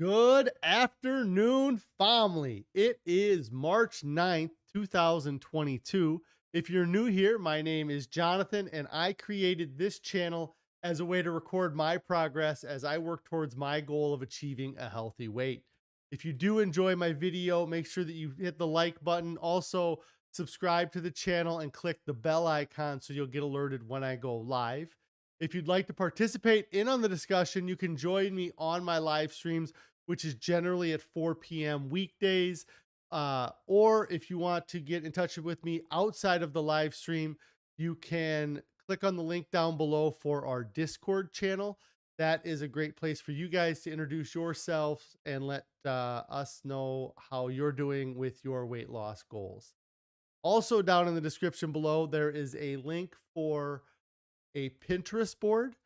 Good afternoon, family. It is March 9th, 2022. If you're new here, my name is Jonathan, and I created this channel as a way to record my progress as I work towards my goal of achieving a healthy weight. If you do enjoy my video, make sure that you hit the like button. Also, subscribe to the channel and click the bell icon so you'll get alerted when I go live. If you'd like to participate in on the discussion, you can join me on my live streams, which is generally at 4 p.m. weekdays. Or if you want to get in touch with me outside of the live stream, you can click on the link down below for our Discord channel. That is a great place for you guys to introduce yourselves and let us know how you're doing with your weight loss goals. Also, down in the description below, there is a link for a Pinterest board.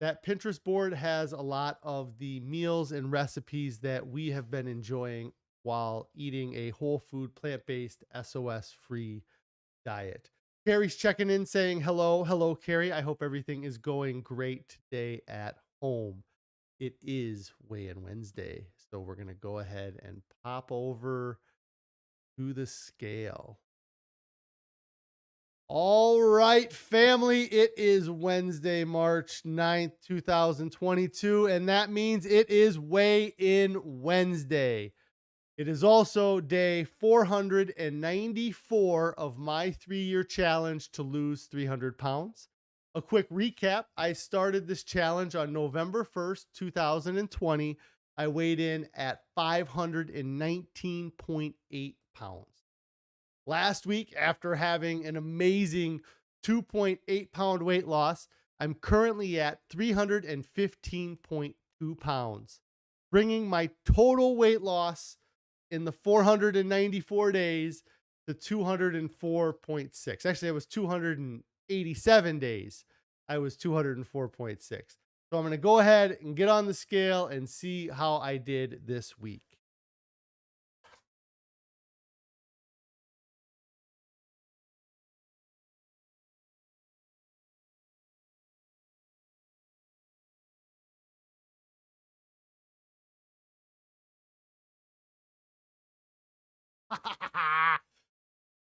That Pinterest board has a lot of the meals and recipes that we have been enjoying while eating a whole food, plant-based, SOS-free diet. Carrie's checking in saying hello. Hello, Carrie. I hope everything is going great today at home. It is Weigh-In Wednesday, so we're going to go ahead and pop over to the scale. All right, family, it is Wednesday, March 9th, 2022, and that means it is Weigh-In Wednesday. It is also day 494 of my 3-year challenge to lose 300 pounds. A quick recap, I started this challenge on November 1st, 2020. I weighed in at 519.8 pounds. Last week, after having an amazing 2.8 pound weight loss, I'm currently at 315.2 pounds, bringing my total weight loss in the 494 days to 204.6. Actually, it was 287 days. I was 204.6. So I'm going to go ahead and get on the scale and see how I did this week.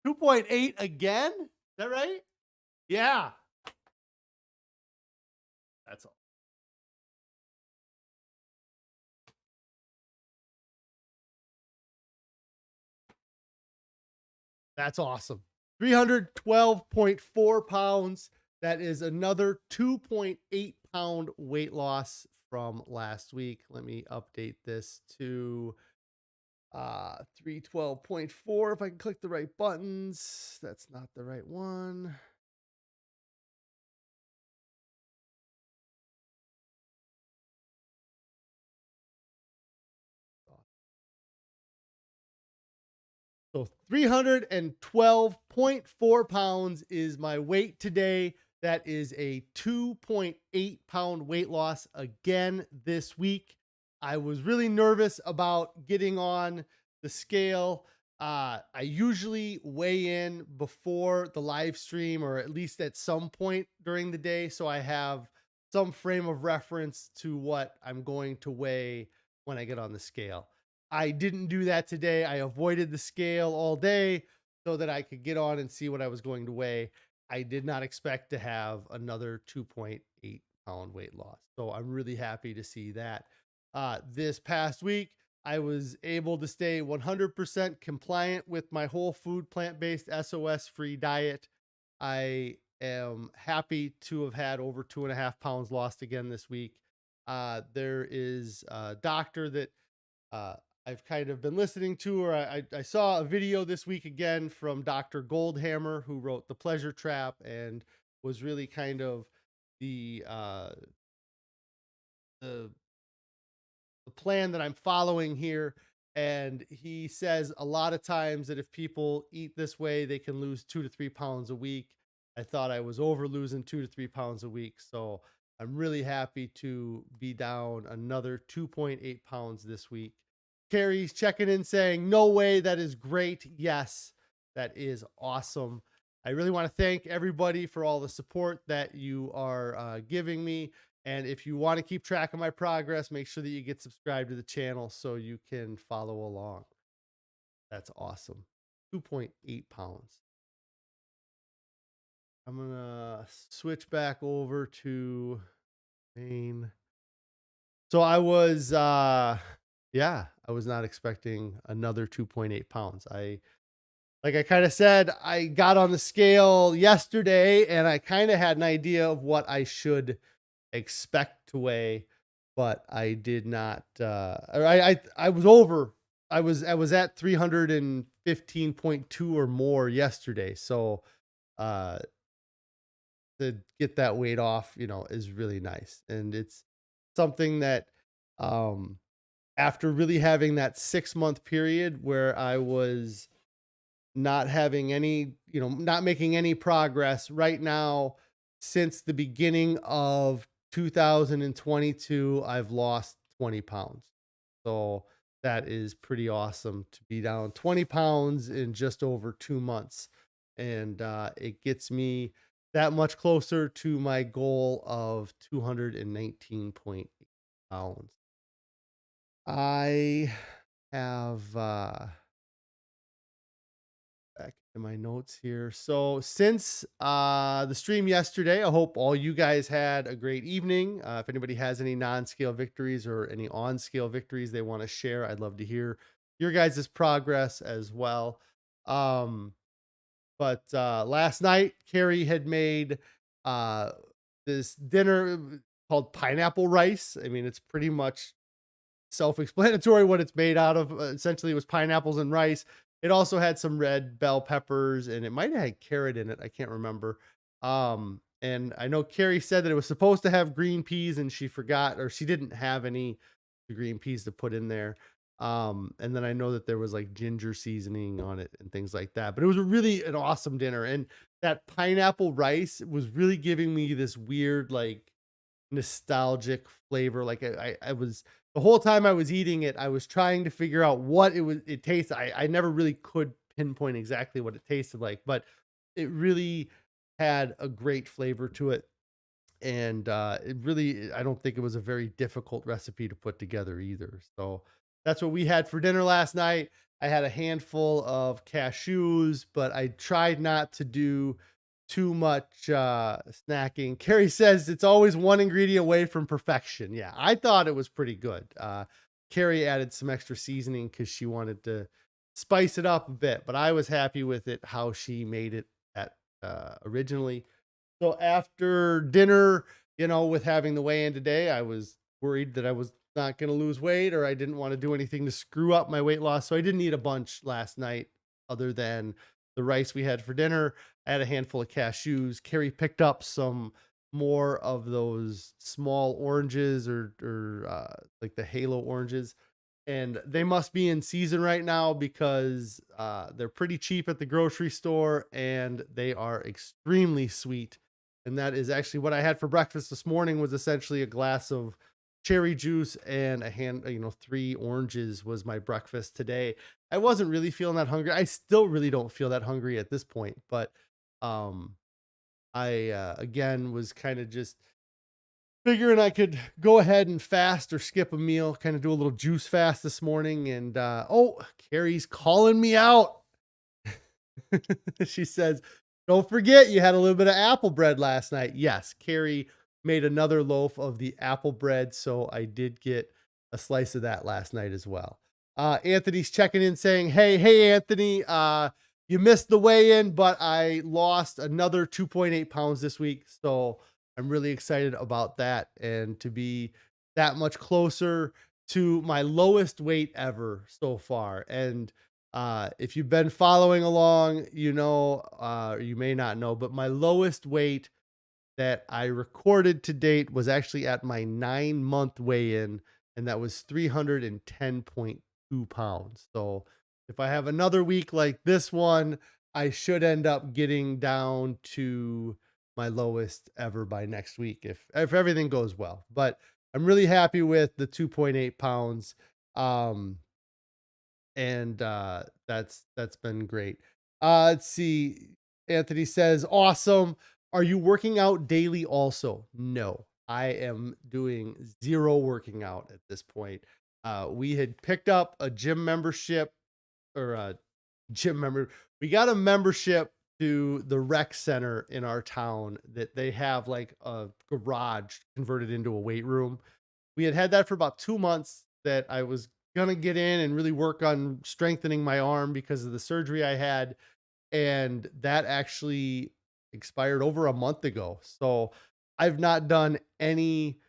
Two 2.8 again? Is that right? Yeah. That's all. That's awesome. 312.4 pounds. That is another 2.8 pound weight loss from last week. Let me update this to 312.4. If I can click the right buttons. That's not the right one. So 312.4 pounds is my weight today. That is a 2.8 pound weight loss again this week. I was really nervous about getting on the scale. I usually weigh in before the live stream, or at least at some point during the day, so I have some frame of reference to what I'm going to weigh when I get on the scale. I didn't do that today. I avoided the scale all day so that I could get on and see what I was going to weigh. I did not expect to have another 2.8 pound weight loss. So I'm really happy to see that. This past week, I was able to stay 100% compliant with my whole food, plant-based, SOS-free diet. I am happy to have had over 2.5 pounds lost again this week. There is a doctor that I've kind of been listening to, or I saw a video this week again from Dr. Goldhamer, who wrote The Pleasure Trap and was really kind of the the plan that I'm following here. And he says a lot of times that if people eat this way, they can lose 2 to 3 pounds a week. I thought I was over losing 2 to 3 pounds a week. So I'm really happy to be down another 2.8 pounds this week. Carrie's checking in saying, no way, that is great. Yes, that is awesome. I really want to thank everybody for all the support that you are giving me. And if you want to keep track of my progress, make sure that you get subscribed to the channel so you can follow along. That's awesome. 2.8 pounds. I'm going to switch back over to main. So I was, yeah, I was not expecting another 2.8 pounds. Like I kind of said, I got on the scale yesterday and I kind of had an idea of what I should expect to weigh, but I did not, I was over, I was at 315.2 or more yesterday. So, uh, to get that weight off, is really nice. And it's something that, um, after really having that 6 month period where I was not having any, not making any progress right now, since the beginning of 2022, I've lost 20 pounds. So that is pretty awesome to be down 20 pounds in just over 2 months. And it gets me that much closer to my goal of 219.8 pounds. I have, back in my notes here. So since the stream yesterday, I hope all you guys had a great evening. If anybody has any non-scale victories or any on-scale victories they want to share, I'd love to hear your guys' progress as well. But last night, Carrie had made uh, this dinner called pineapple rice. I mean, it's pretty much self-explanatory what it's made out of. Essentially, it was pineapples and rice. It also had some red bell peppers, and it might have had carrot in it. I can't remember. And I know Carrie said that it was supposed to have green peas, and she forgot, or she didn't have any green peas to put in there. And then I know that there was like ginger seasoning on it and things like that. But it was really an awesome dinner, and that pineapple rice was really giving me this weird, like, nostalgic flavor. Like I was, the whole time I was eating it, I was trying to figure out what it tasted. I never really could pinpoint exactly what it tasted like, but it really had a great flavor to it. And it really, I don't think it was a very difficult recipe to put together either. So that's what we had for dinner last night. I had a handful of cashews, but I tried not to do too much snacking. Carrie says it's always one ingredient away from perfection. Yeah, I thought it was pretty good. Carrie added some extra seasoning because she wanted to spice it up a bit, but I was happy with it how she made it at originally. So after dinner, with having the weigh in today, I was worried that I was not going to lose weight, or I didn't want to do anything to screw up my weight loss. So I didn't eat a bunch last night other than the rice we had for dinner. I had a handful of cashews. Carrie picked up some more of those small oranges, or like the halo oranges. And they must be in season right now because they're pretty cheap at the grocery store and they are extremely sweet. And that is actually what I had for breakfast this morning, was essentially a glass of cherry juice and a 3 oranges was my breakfast today. I wasn't really feeling that hungry. I still really don't feel that hungry at this point, but um I again was kind of just figuring I could go ahead and fast or skip a meal, kind of do a little juice fast this morning. And oh, Carrie's calling me out. She says, "Don't forget you had a little bit of apple bread last night." Yes, Carrie made another loaf of the apple bread, so I did get a slice of that last night as well. Anthony's checking in saying, "Hey, Anthony, you missed the weigh-in, but I lost another 2.8 pounds this week, so I'm really excited about that and to be that much closer to my lowest weight ever so far." And if you've been following along, you may not know, but my lowest weight that I recorded to date was actually at my 9 month weigh in, and that was 310.2 pounds. So if I have another week like this one, I should end up getting down to my lowest ever by next week if everything goes well. But I'm really happy with the 2.8 pounds. Um, and that's been great. Let's see. Anthony says, "Awesome. Are you working out daily also?" No, I am doing zero working out at this point. We had picked up a gym membership or a gym member. We got a membership to the rec center in our town that they have like a garage converted into a weight room. We had that for about 2 months that I was gonna get in and really work on strengthening my arm because of the surgery I had, and that actually expired over a month ago. So I've not done any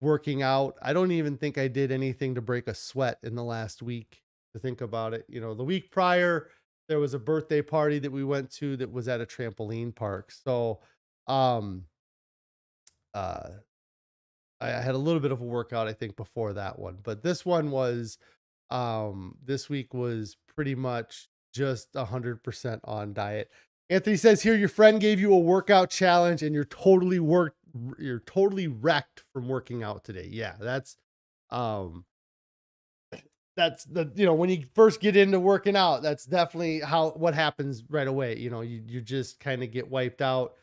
working out. I don't even think I did anything to break a sweat in the last week to think about it. The week prior, there was a birthday party that we went to that was at a trampoline park. So, um, uh, I had a little bit of a workout, I think, before that one, but this week was pretty much just 100% on diet. Anthony says here, your friend gave you a workout challenge and you're totally wrecked from working out today. Yeah, um, that's when you first get into working out, that's definitely what happens right away. You just kind of get wiped out.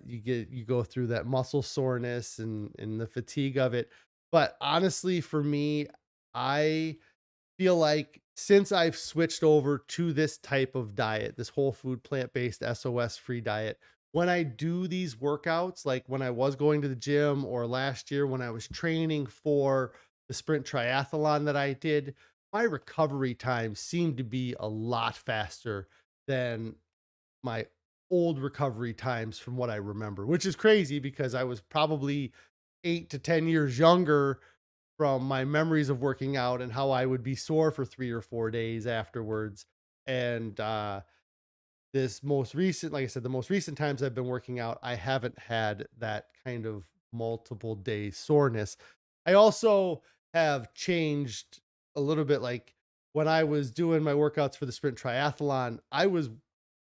You go through that muscle soreness and the fatigue of it. But honestly, for me, I feel like since I've switched over to this type of diet, this whole food plant-based SOS free diet, when I do these workouts, like when I was going to the gym or last year when I was training for the sprint triathlon that I did, my recovery time seemed to be a lot faster than my old recovery times from what I remember, which is crazy because I was probably 8 to 10 years younger from my memories of working out and how I would be sore for 3 or 4 days afterwards. And, this most recent like I said, the most recent times I've been working out, I haven't had that kind of multiple day soreness. I also have changed a little bit, like, when I was doing my workouts for the sprint triathlon, I was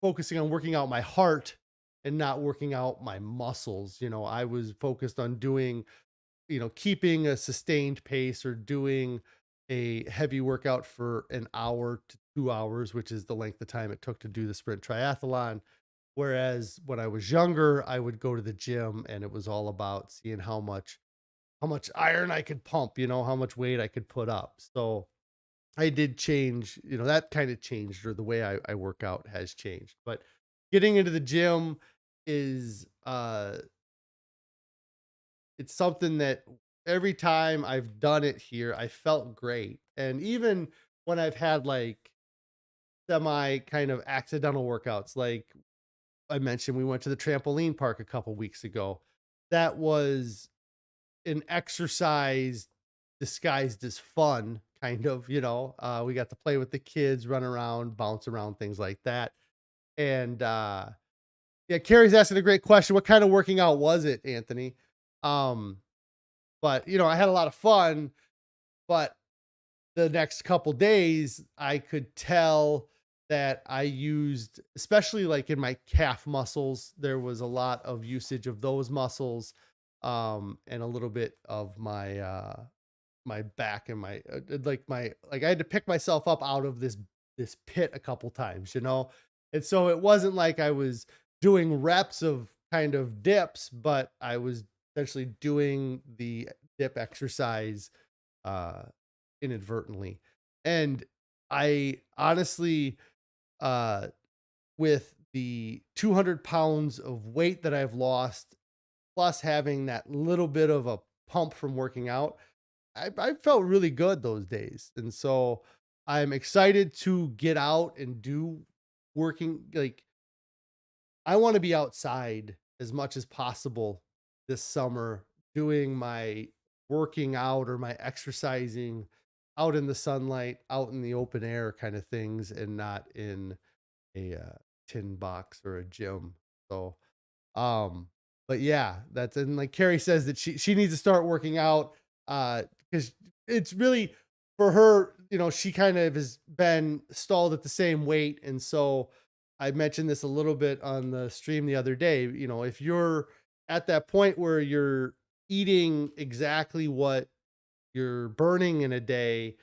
focusing on working out my heart and not working out my muscles. I was focused on doing keeping a sustained pace or doing a heavy workout for an hour to 2 hours, which is the length of time it took to do the sprint triathlon. Whereas when I was younger, I would go to the gym and it was all about seeing how much iron I could pump, how much weight I could put up. So I did change, that kind of changed, or the way I work out has changed. But getting into the gym is it's something that every time I've done it here, I felt great. And even when I've had like semi kind of accidental workouts, like I mentioned, we went to the trampoline park a couple weeks ago. That was an exercise disguised as fun, kind of, we got to play with the kids, run around, bounce around, things like that. And yeah, Carrie's asking a great question. What kind of working out was it, Anthony? Um, But, I had a lot of fun, but the next couple days, I could tell that I used, especially like in my calf muscles, there was a lot of usage of those muscles, and a little bit of my back and like I had to pick myself up out of this pit a couple times, and so it wasn't like I was doing reps of kind of dips, but I was essentially doing the dip exercise uh inadvertently. And I honestly, uh with the 200 pounds of weight that I've lost, plus having that little bit of a pump from working out, I felt really good those days. And so I'm excited to get out and do working. Like, I want to be outside as much as possible this summer doing my working out or my exercising out in the sunlight, out in the open air kind of things, and not in a tin box or a gym. So, um, but yeah, that's, and like Carrie says that she needs to start working out, because it's really for her, she kind of has been stalled at the same weight. And so I mentioned this a little bit on the stream the other day. If you're at that point where you're eating exactly what you're burning in a day,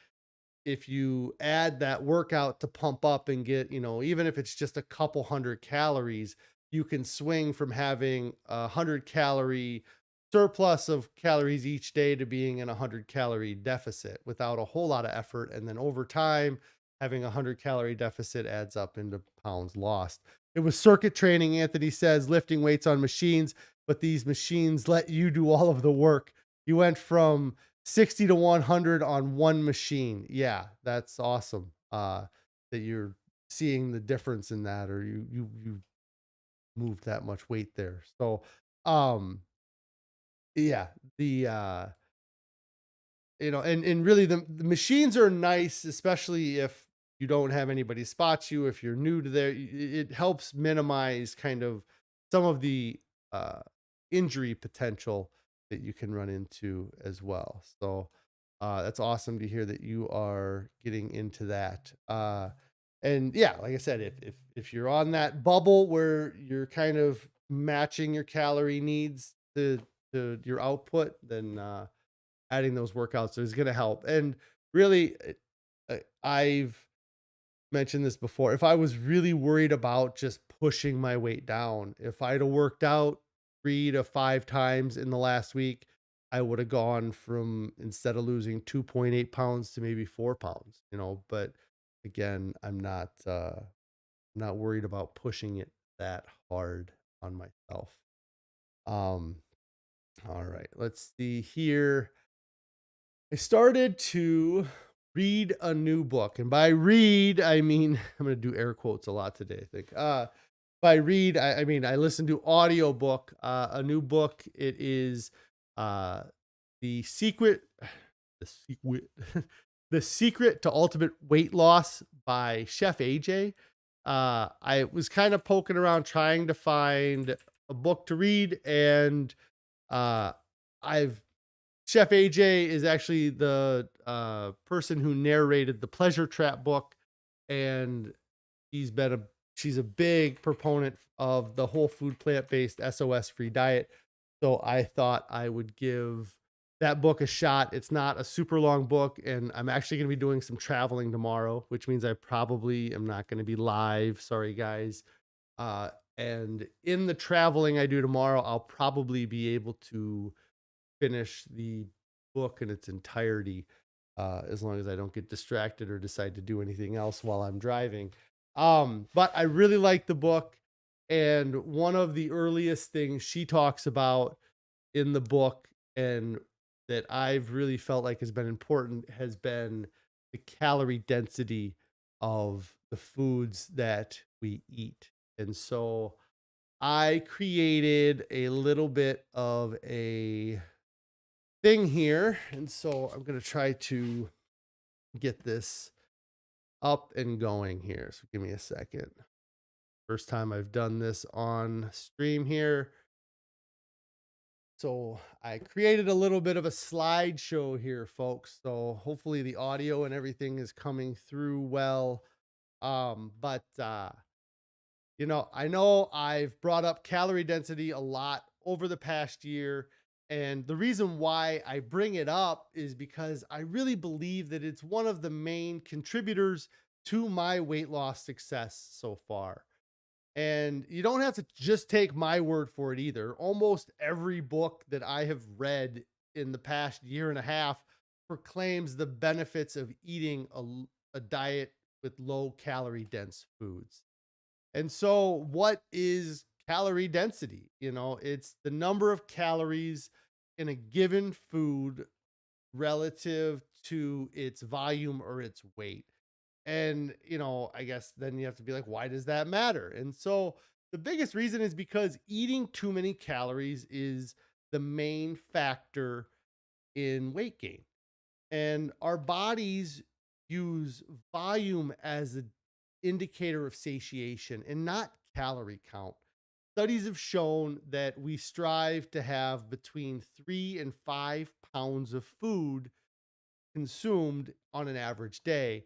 if you add that workout to pump up and get, even if it's just a couple hundred calories, you can swing from having a 100 calorie surplus of calories each day to being in a 100-calorie deficit without a whole lot of effort. And then over time, having a 100-calorie deficit adds up into pounds lost. It was circuit training, Anthony says, lifting weights on machines, but these machines let you do all of the work. You went from 60 to 100 on one machine. Yeah, that's awesome. That you're seeing the difference in that, or you moved that much weight there. So, um, yeah, the and really the machines are nice, especially if you don't have anybody spot you. If you're new to there, it helps minimize kind of some of the uh, injury potential that you can run into as well. So that's awesome to hear that you are getting into that. And yeah, like I said, if you're on that bubble where you're kind of matching your calorie needs to your output, then adding those workouts is going to help. And really, I've mentioned this before. If I was really worried about just pushing my weight down, if I'd have worked out 3 to 5 times in the last week, I would have gone from, instead of losing 2.8 pounds to maybe 4 pounds, but again, I'm not worried about pushing it that hard on myself. Um, all right, let's see here. I started to read a new book. And by read, I mean, I'm going to do air quotes a lot today, I think. By read, I mean, I listened to audiobook, a new book. It is uh, The Secret, The Secret, The Secret to Ultimate Weight Loss by Chef AJ. I was kind of poking around trying to find a book to read, and uh, I've Chef AJ is actually the person who narrated the Pleasure Trap book, and she's been a she's a big proponent of the whole food plant-based SOS free diet. So I thought I would give that book a shot. It's not a super long book, and I'm actually going to be doing some traveling tomorrow, which means I probably am not going to be live. Sorry, guys. Uh, and in the traveling I do tomorrow, I'll probably be able to finish the book in its entirety, as long as I don't get distracted or decide to do anything else while I'm driving. But I really like the book. And one of the earliest things she talks about in the book, and that I've really felt like has been important, has been the calorie density of the foods that we eat. And so I created a little bit of a thing here. And so I'm going to try to get this up and going here. So give me a second. First time I've done this on stream here. So I created a little bit of a slideshow here, folks. So hopefully the audio and everything is coming through well. But I know I've brought up calorie density a lot over the past year. And the reason why I bring it up is because I really believe that it's one of the main contributors to my weight loss success so far. And you don't have to just take my word for it either. Almost every book that I have read in the past year and a half proclaims the benefits of eating a diet with low calorie dense foods. And so, what is calorie density? It's the number of calories in a given food relative to its volume or its weight. And, I guess then you have to be like, why does that matter? And so, the biggest reason is because eating too many calories is the main factor in weight gain. And our bodies use volume as an indicator of satiation and not calorie count. Studies have shown that we strive to have between 3 and 5 pounds of food consumed on an average day.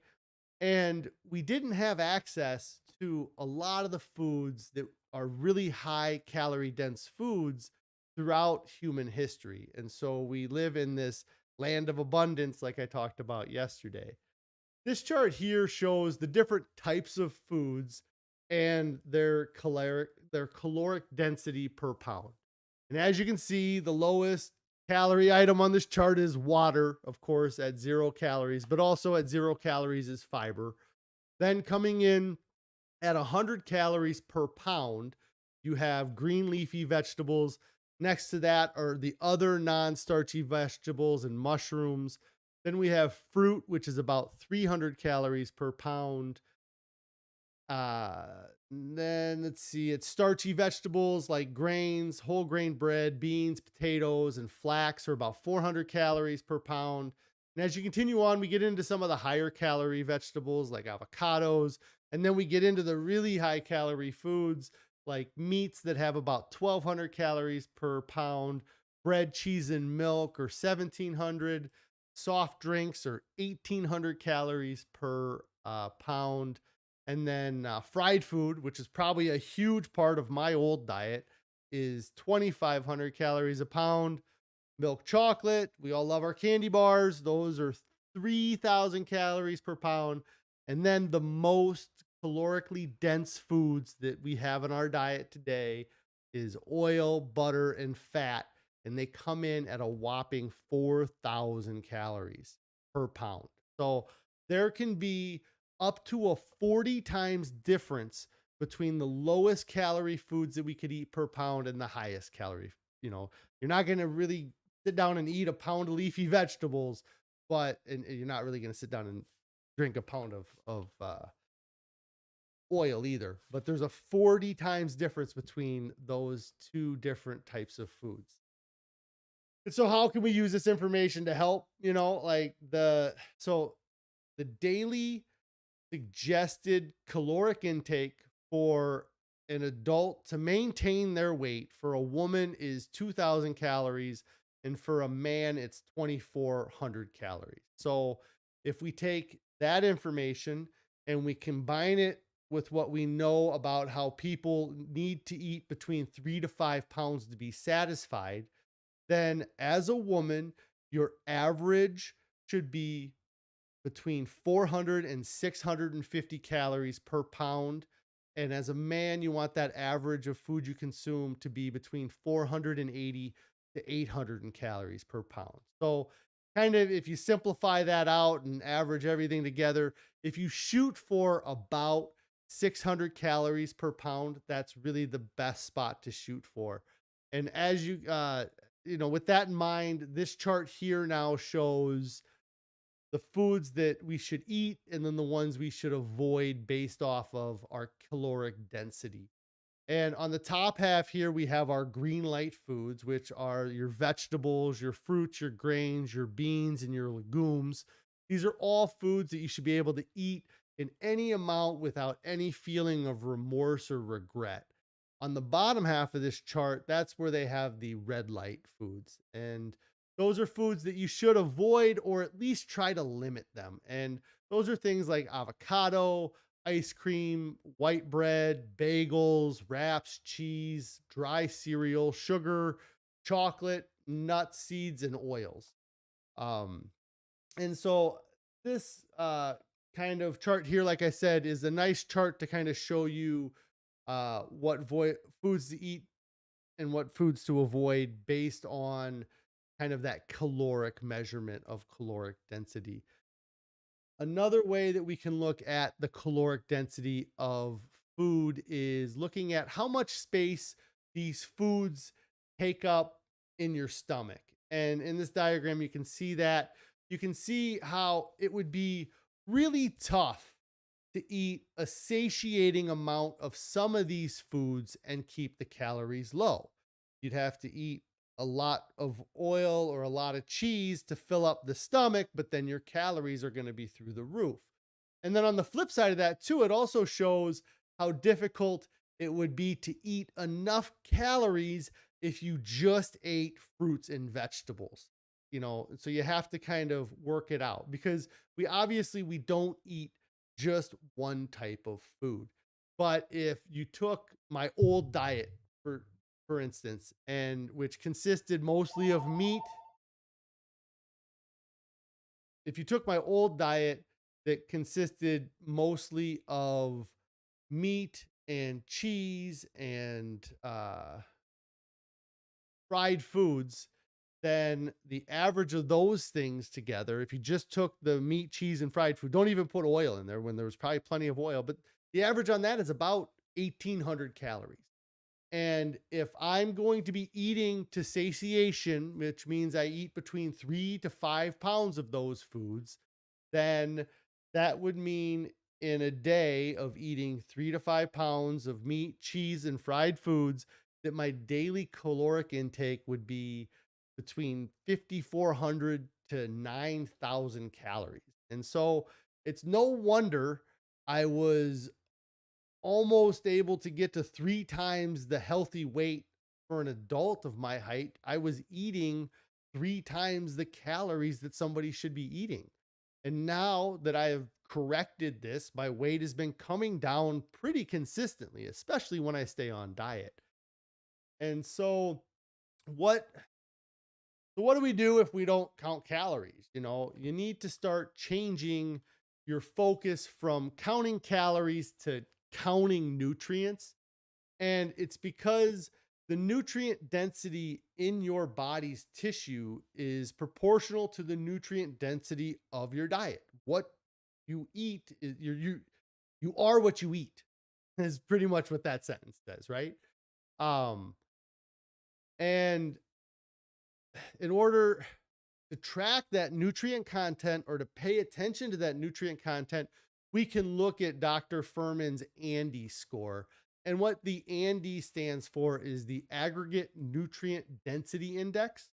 And we didn't have access to a lot of the foods that are really high calorie dense foods throughout human history. And so we live in this land of abundance, like I talked about yesterday. This chart here shows the different types of foods and their caloric density per pound. And as you can see, the lowest calorie item on this chart is water, of course, at 0 calories, but also at 0 calories is fiber. Then coming in at 100 calories per pound, you have green leafy vegetables. Next to that are the other non starchy vegetables and mushrooms. Then we have fruit, which is about 300 calories per pound. Uh, then let's see, it's starchy vegetables like grains, whole grain bread, beans, potatoes, and flax are about 400 calories per pound. And as you continue on, we get into some of the higher calorie vegetables like avocados. And then we get into the really high calorie foods like meats that have about 1,200 calories per pound, bread, cheese, and milk are 1,700, soft drinks are 1,800 calories per pound. And then fried food, which is probably a huge part of my old diet, is 2,500 calories a pound. Milk chocolate, we all love our candy bars. Those are 3,000 calories per pound. And then the most calorically dense foods that we have in our diet today is oil, butter, and fat. And they come in at a whopping 4,000 calories per pound. So there can be up to a 40 times difference between the lowest calorie foods that we could eat per pound and the highest calorie. You're not going to really sit down and eat a pound of leafy vegetables, but and you're not really going to sit down and drink a pound of oil either. But there's a 40 times difference between those two different types of foods. And so how can we use this information to help? The daily suggested caloric intake for an adult to maintain their weight for a woman is 2,000 calories, and for a man, it's 2,400 calories. So if we take that information and we combine it with what we know about how people need to eat between 3 to 5 pounds to be satisfied, then as a woman, your average should be between 400 and 650 calories per pound. And as a man, you want that average of food you consume to be between 480 to 800 calories per pound. So, kind of if you simplify that out and average everything together, if you shoot for about 600 calories per pound, that's really the best spot to shoot for. And as with that in mind, this chart here now shows the foods that we should eat and then the ones we should avoid based off of our caloric density. And on the top half here, we have our green light foods, which are your vegetables, your fruits, your grains, your beans, and your legumes. These are all foods that you should be able to eat in any amount without any feeling of remorse or regret. On the bottom half of this chart, that's where they have the red light foods. And those are foods that you should avoid or at least try to limit them. And those are things like avocado, ice cream, white bread, bagels, wraps, cheese, dry cereal, sugar, chocolate, nuts, seeds, and oils. Um, and so this kind of chart here, like I said, is a nice chart to kind of show you foods to eat and what foods to avoid based on kind of that caloric measurement of caloric density. Another way that we can look at the caloric density of food is looking at how much space these foods take up in your stomach. And in this diagram, you can see that. You can see how it would be really tough to eat a satiating amount of some of these foods and keep the calories low. You'd have to eat a lot of oil or a lot of cheese to fill up the stomach, but then your calories are going to be through the roof. And then on the flip side of that, too, it also shows how difficult it would be to eat enough calories if you just ate fruits and vegetables. So you have to kind of work it out because we don't eat just one type of food. But if you took my old diet, for instance, and which consisted mostly of meat, if you took my old diet that consisted mostly of meat and cheese and fried foods, then the average of those things together, if you just took the meat, cheese, and fried food, don't even put oil in there when there was probably plenty of oil, but the average on that is about 1,800 calories. And if I'm going to be eating to satiation, which means I eat between 3 to 5 pounds of those foods, then that would mean in a day of eating 3 to 5 pounds of meat, cheese, and fried foods, that my daily caloric intake would be between 5,400 to 9,000 calories. And so it's no wonder I was almost able to get to 3 times the healthy weight for an adult of my height. I was eating 3 times the calories that somebody should be eating. And now that I have corrected this, my weight has been coming down pretty consistently, especially when I stay on diet. And what what do we do if we don't count calories? You need to start changing your focus from counting calories to counting nutrients. And it's because the nutrient density in your body's tissue is proportional to the nutrient density of your diet. What you eat is you are what you eat, is pretty much what that sentence says, right? Um, and in order to track that nutrient content or to pay attention to that nutrient content, we can look at Dr. Fuhrman's ANDI score. And what the ANDI stands for is the aggregate nutrient density index.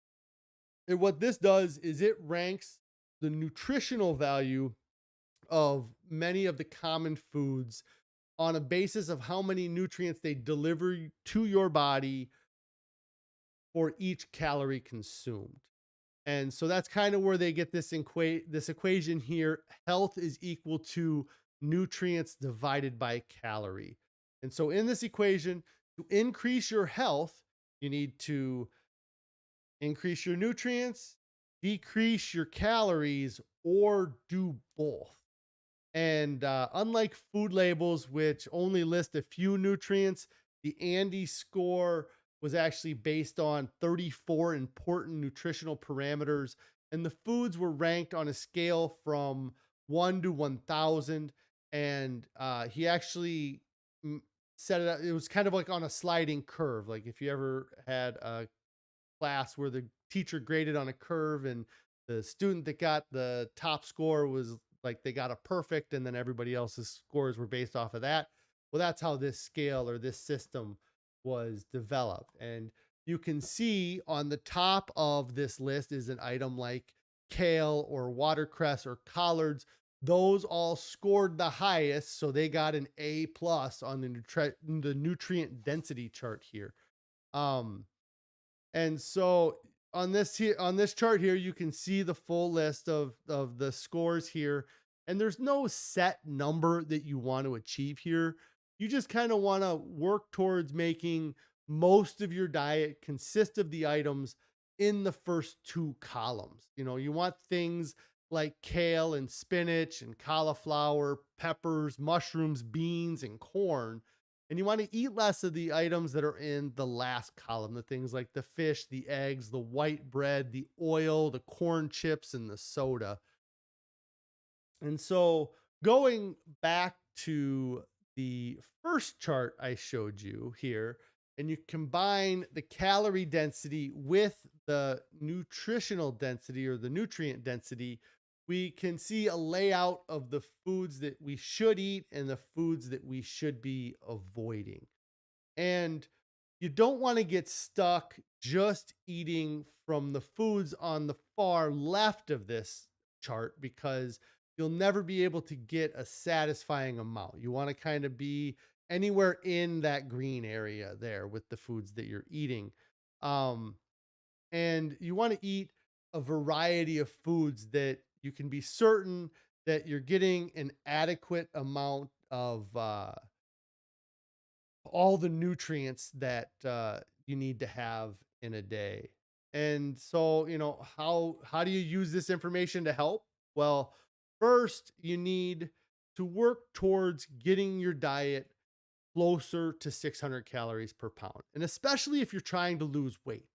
And what this does is it ranks the nutritional value of many of the common foods on a basis of how many nutrients they deliver to your body for each calorie consumed. And so that's kind of where they get this equation here. Health is equal to nutrients divided by calorie. And so in this equation, to increase your health, you need to increase your nutrients, decrease your calories, or do both. And unlike food labels, which only list a few nutrients, the ANDI score was actually based on 34 important nutritional parameters. And the foods were ranked on a scale from 1 to 1,000. And he actually set it up. It was kind of like on a sliding curve. Like if you ever had a class where the teacher graded on a curve and the student that got the top score was like they got a perfect, and then everybody else's scores were based off of that. Well, that's how this scale or this system was developed. And you can see on the top of this list is an item like kale or watercress or collards. Those all scored the highest, so they got an A plus on the nutrient density chart here. um and so on this chart here, you can see the full list of the scores here. And there's no set number that you want to achieve here. You just kind of want to work towards making most of your diet consist of the items in the first two columns. You want things like kale and spinach and cauliflower, peppers, mushrooms, beans, and corn. And you want to eat less of the items that are in the last column, the things like the fish, the eggs, the white bread, the oil, the corn chips, and the soda. And so going back to the first chart I showed you here, and you combine the calorie density with the nutritional density or the nutrient density, we can see a layout of the foods that we should eat and the foods that we should be avoiding. And you don't want to get stuck just eating from the foods on the far left of this chart, because you'll never be able to get a satisfying amount. You want to kind of be anywhere in that green area there with the foods that you're eating. Um, and you want to eat a variety of foods that you can be certain that you're getting an adequate amount of all the nutrients that you need to have in a day. And so, how do you use this information to help? Well, first, you need to work towards getting your diet closer to 600 calories per pound. And especially if you're trying to lose weight.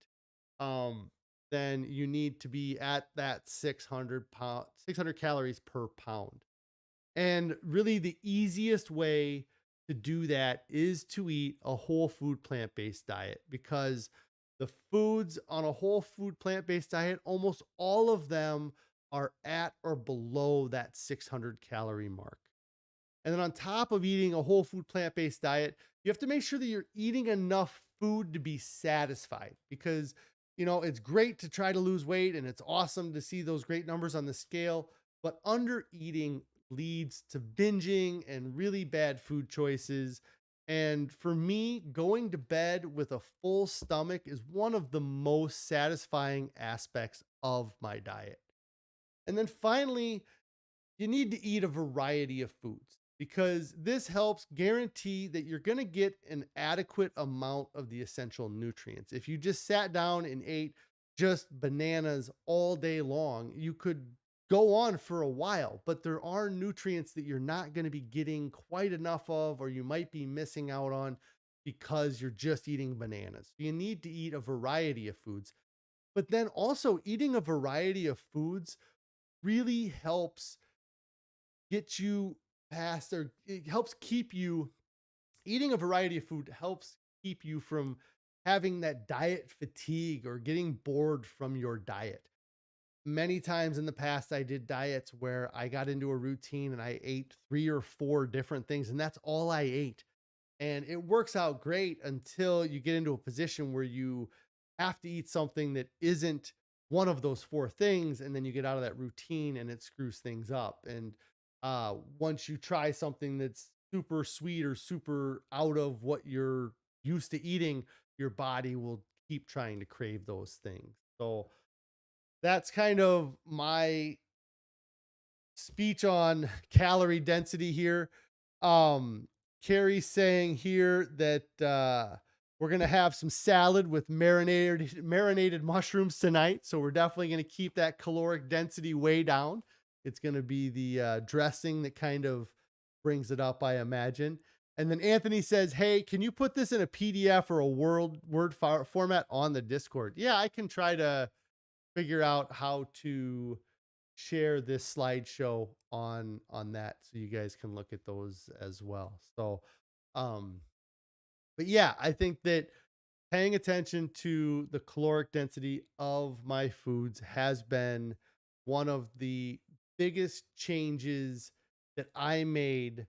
um, then you need to be at that 600 calories per pound. And really, the easiest way to do that is to eat a whole food plant based diet, because the foods on a whole food plant based diet, almost all of them are at or below that 600 calorie mark. And then on top of eating a whole food plant based diet, you have to make sure that you're eating enough food to be satisfied, because, it's great to try to lose weight and it's awesome to see those great numbers on the scale, but under eating leads to binging and really bad food choices. And for me, going to bed with a full stomach is one of the most satisfying aspects of my diet. And then finally, you need to eat a variety of foods, because this helps guarantee that you're going to get an adequate amount of the essential nutrients. If you just sat down and ate just bananas all day long, you could go on for a while, but there are nutrients that you're not going to be getting quite enough of, or you might be missing out on because you're just eating bananas. You need to eat a variety of foods. But then also, eating a variety of foods really helps get you past, or it helps keep you eating a variety of food, helps keep you from having that diet fatigue or getting bored from your diet. Many times in the past, I did diets where I got into a routine and I ate 3 or 4 different things, and that's all I ate. And it works out great until you get into a position where you have to eat something that isn't one of those 4 things. And then you get out of that routine and it screws things up. And once you try something that's super sweet or super out of what you're used to eating, your body will keep trying to crave those things. So that's kind of my speech on calorie density here. Um, Carrie's saying here that we're gonna have some salad with marinated mushrooms tonight, so we're definitely gonna keep that caloric density way down. It's gonna be the dressing that kind of brings it up, I imagine. And then Anthony says, "Hey, can you put this in a PDF or a word format on the Discord?" Yeah, I can try to figure out how to share this slideshow on that, so you guys can look at those as well. So um but yeah, I think that paying attention to the caloric density of my foods has been one of the biggest changes that I made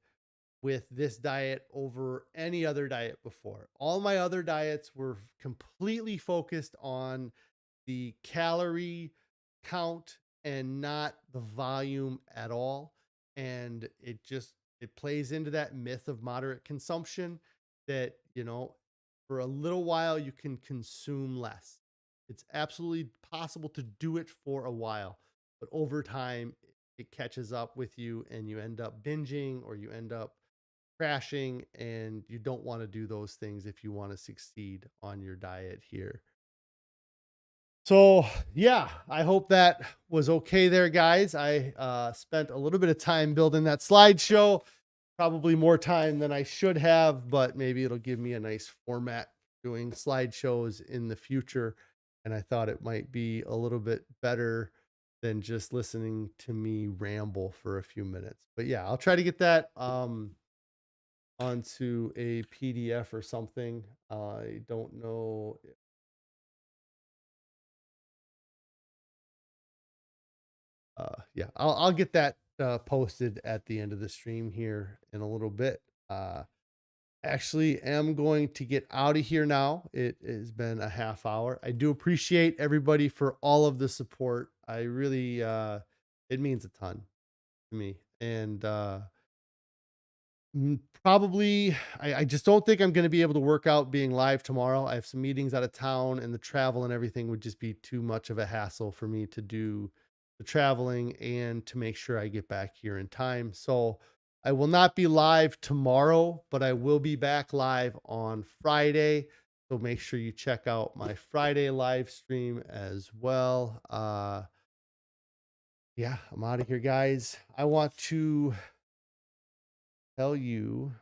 with this diet over any other diet before. All my other diets were completely focused on the calorie count and not the volume at all. And it plays into that myth of moderate consumption, that, for a little while you can consume less. It's absolutely possible to do it for a while, but over time it catches up with you and you end up binging or you end up crashing, and you don't want to do those things if you want to succeed on your diet here. So, yeah, I hope that was okay there, guys. I spent a little bit of time building that slideshow, probably more time than I should have, but maybe it'll give me a nice format doing slideshows in the future. And I thought it might be a little bit better than just listening to me ramble for a few minutes. But yeah, I'll try to get that onto a PDF or something. I don't know. Yeah, I'll get that posted at the end of the stream here in a little bit. Actually am going to get out of here now. It has been a half hour. I do appreciate everybody for all of the support. I really it means a ton to me. And probably I just don't think I'm going to be able to work out being live tomorrow. I have some meetings out of town, and the travel and everything would just be too much of a hassle for me to do the traveling and to make sure I get back here in time. So I will not be live tomorrow, but I will be back live on Friday. So make sure you check out my Friday live stream as well. Yeah, I'm out of here, guys. I want to tell you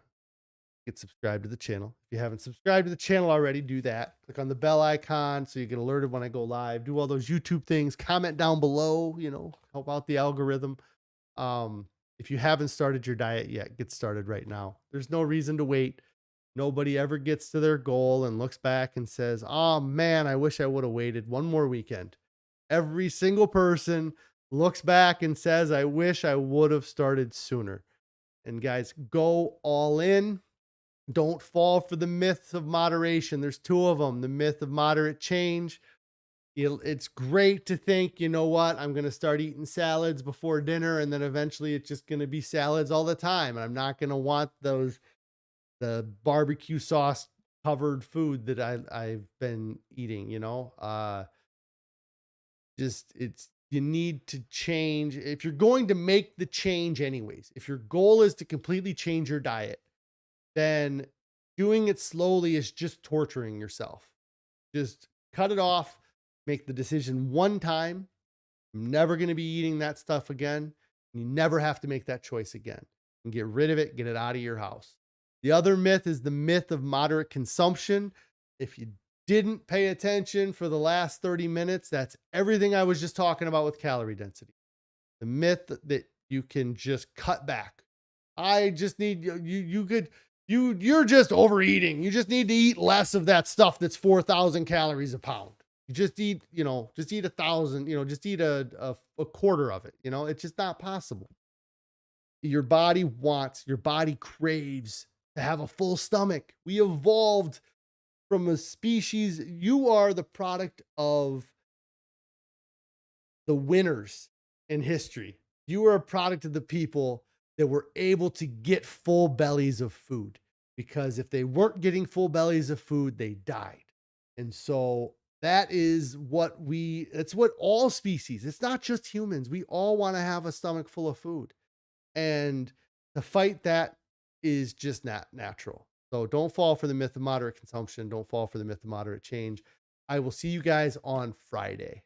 get subscribed to the channel. If you haven't subscribed to the channel already, do that. Click on the bell icon so you get alerted when I go live. Do all those YouTube things. Comment down below, help out the algorithm. If you haven't started your diet yet, get started right now. There's no reason to wait. Nobody ever gets to their goal and looks back and says, oh man, I wish I would have waited one more weekend. Every single person looks back and says, I wish I would have started sooner. And guys, go all in. Don't fall for the myths of moderation. There's two of them. The myth of moderate change. It's great to think, you know what, I'm going to start eating salads before dinner, and then eventually it's just going to be salads all the time. And I'm not going to want the barbecue sauce covered food that I've been eating, you need to change. If you're going to make the change anyways, if your goal is to completely change your diet, then doing it slowly is just torturing yourself. Just cut it off, make the decision one time. I'm never going to be eating that stuff again. You never have to make that choice again, and get rid of it, get it out of your house. The other myth is the myth of moderate consumption. If you didn't pay attention for the last 30 minutes, that's everything I was just talking about with calorie density. The myth that you can just cut back. I just need you're just overeating. You just need to eat less of that stuff that's 4,000 calories a pound. You just eat, just eat 1,000, just eat a quarter of it. It's just not possible. Your body craves to have a full stomach. We evolved from a species. You are the product of the winners in history. You are a product of the people that were able to get full bellies of food, because if they weren't getting full bellies of food, they died. And so that's what all species, it's not just humans. We all want to have a stomach full of food, and to fight that is just not natural. So don't fall for the myth of moderate consumption. Don't fall for the myth of moderate change. I will see you guys on Friday.